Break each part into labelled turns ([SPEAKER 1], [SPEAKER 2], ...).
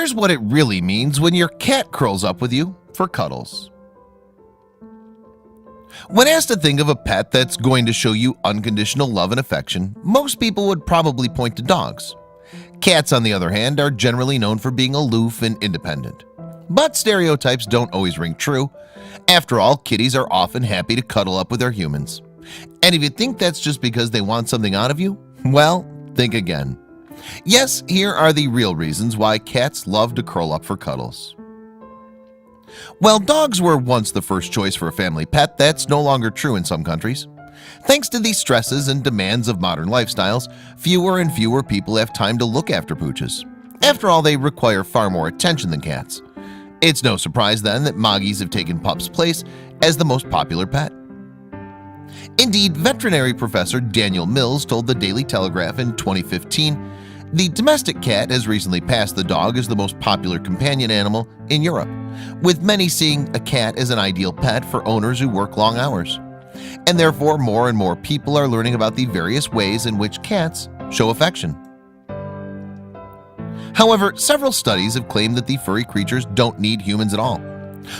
[SPEAKER 1] Here's what it really means when your cat curls up with you for cuddles. When asked to think of a pet that's going to show you unconditional love and affection, most people would probably point to dogs. Cats, on the other hand, are generally known for being aloof and independent. But stereotypes don't always ring true. After all, kitties are often happy to cuddle up with their humans. And if you think that's just because they want something out of you, well, think again. Yes, here are the real reasons why cats love to curl up for cuddles. While dogs were once the first choice for a family pet, that's no longer true in some countries. Thanks to the stresses and demands of modern lifestyles, fewer and fewer people have time to look after pooches. After all, they require far more attention than cats. It's no surprise then that Moggies have taken pups' place as the most popular pet. Indeed, veterinary professor Daniel Mills told the Daily Telegraph in 2015, "The domestic cat has recently passed the dog as the most popular companion animal in Europe, with many seeing a cat as an ideal pet for owners who work long hours. And therefore, more and more people are learning about the various ways in which cats show affection." However, several studies have claimed that the furry creatures don't need humans at all.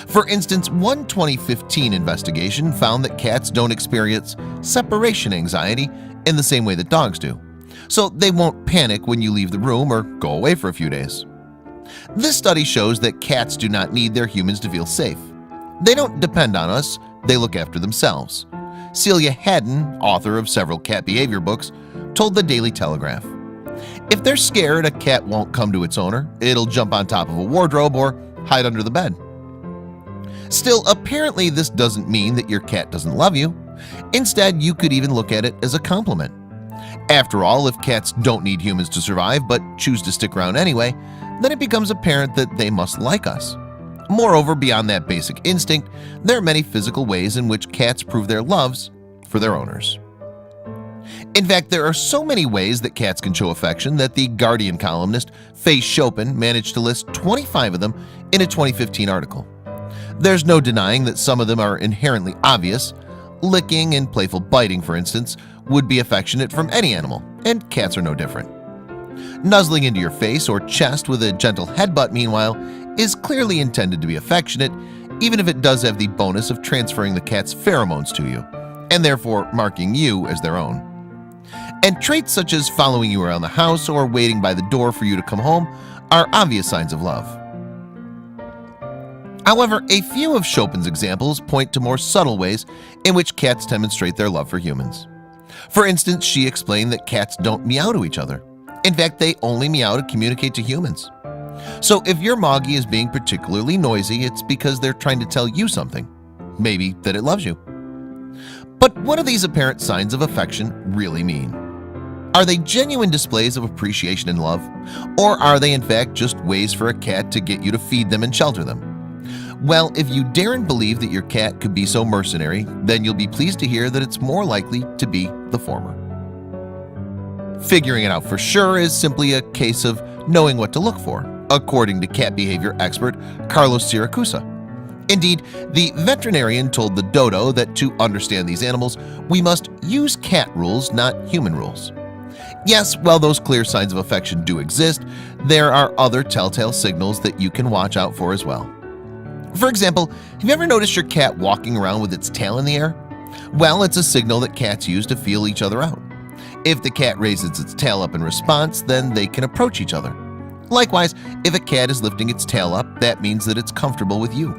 [SPEAKER 1] For instance, one 2015 investigation found that cats don't experience separation anxiety in the same way that dogs do, so they won't panic when you leave the room or go away for a few days. This study shows that cats do not need their humans to feel safe. They don't depend on us, they look after themselves. Celia Haddon, author of several cat behavior books, told the Daily Telegraph, "If they're scared a cat won't come to its owner, it'll jump on top of a wardrobe or hide under the bed." Still, apparently this doesn't mean that your cat doesn't love you. Instead, you could even look at it as a compliment. After all, if cats don't need humans to survive but choose to stick around anyway, then it becomes apparent that they must like us. Moreover, beyond that basic instinct, there are many physical ways in which cats prove their loves for their owners. In fact, there are so many ways that cats can show affection that the Guardian columnist Faye Chopin managed to list 25 of them in a 2015 article. There's no denying that some of them are inherently obvious. Licking and playful biting, for instance, would be affectionate from any animal, and cats are no different. Nuzzling into your face or chest with a gentle headbutt, meanwhile, is clearly intended to be affectionate, even if it does have the bonus of transferring the cat's pheromones to you, and therefore marking you as their own. And traits such as following you around the house or waiting by the door for you to come home are obvious signs of love. However, a few of Chopin's examples point to more subtle ways in which cats demonstrate their love for humans. For instance, she explained that cats don't meow to each other. In fact, they only meow to communicate to humans. So if your Moggy is being particularly noisy, it's because they're trying to tell you something, maybe that it loves you. But what do these apparent signs of affection really mean? Are they genuine displays of appreciation and love? Or are they in fact just ways for a cat to get you to feed them and shelter them? Well, if you daren't believe that your cat could be so mercenary, then you'll be pleased to hear that it's more likely to be the former. Figuring it out for sure is simply a case of knowing what to look for, according to cat behavior expert Carlos Siracusa. Indeed, the veterinarian told the Dodo that to understand these animals, we must use cat rules, not human rules. Yes, while those clear signs of affection do exist, there are other telltale signals that you can watch out for as well. For example, have you ever noticed your cat walking around with its tail in the air? Well, it's a signal that cats use to feel each other out. If the cat raises its tail up in response, then they can approach each other. Likewise, if a cat is lifting its tail up, that means that it's comfortable with you.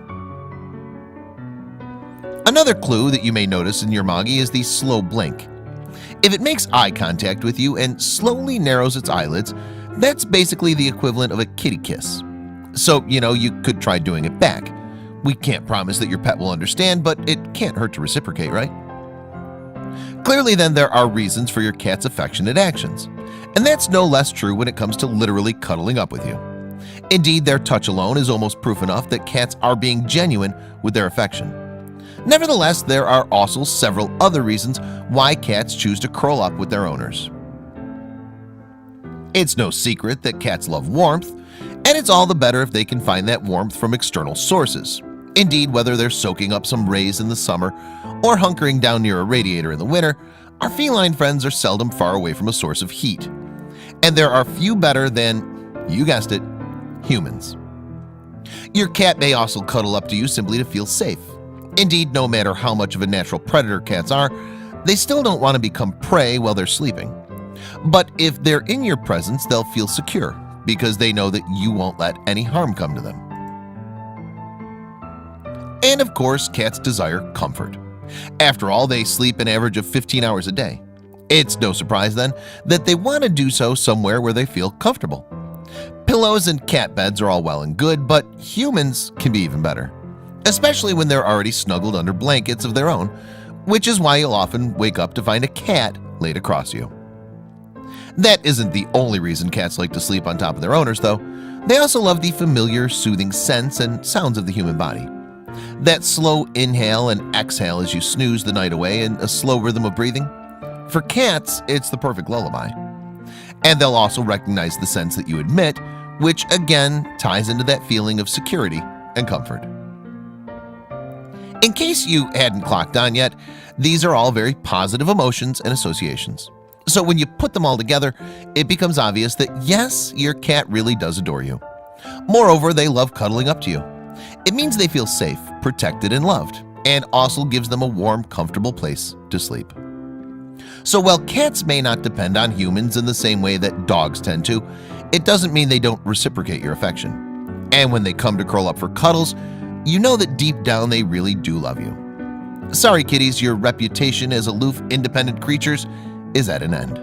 [SPEAKER 1] Another clue that you may notice in your Moggy is the slow blink. If it makes eye contact with you and slowly narrows its eyelids, that's basically the equivalent of a kitty kiss. So, you could try doing it back. We can't promise that your pet will understand, but it can't hurt to reciprocate, right? Clearly then, there are reasons for your cat's affectionate actions, and that's no less true when it comes to literally cuddling up with you. Indeed, their touch alone is almost proof enough that cats are being genuine with their affection. Nevertheless, there are also several other reasons why cats choose to curl up with their owners. It's no secret that cats love warmth, and it's all the better if they can find that warmth from external sources. Indeed, whether they're soaking up some rays in the summer or hunkering down near a radiator in the winter, our feline friends are seldom far away from a source of heat. And there are few better than, you guessed it, humans. Your cat may also cuddle up to you simply to feel safe. Indeed, no matter how much of a natural predator cats are, they still don't want to become prey while they're sleeping. But if they're in your presence, they'll feel secure because they know that you won't let any harm come to them. And of course, cats desire comfort. After all, they sleep an average of 15 hours a day. It's no surprise then that they want to do so somewhere where they feel comfortable. Pillows and cat beds are all well and good, but humans can be even better, especially when they're already snuggled under blankets of their own, which is why you'll often wake up to find a cat laid across you. That isn't the only reason cats like to sleep on top of their owners, though. They also love the familiar, soothing scents and sounds of the human body. That slow inhale and exhale as you snooze the night away in a slow rhythm of breathing. For cats, it's the perfect lullaby. And they'll also recognize the scents that you emit, which again ties into that feeling of security and comfort. In case you hadn't clocked on yet, these are all very positive emotions and associations. So when you put them all together, it becomes obvious that yes, your cat really does adore you. Moreover, they love cuddling up to you. It means they feel safe, protected, and loved, and also gives them a warm, comfortable place to sleep. So while cats may not depend on humans in the same way that dogs tend to, it doesn't mean they don't reciprocate your affection. And when they come to curl up for cuddles, you know that deep down they really do love you. Sorry kitties, your reputation as aloof, independent creatures is at an end.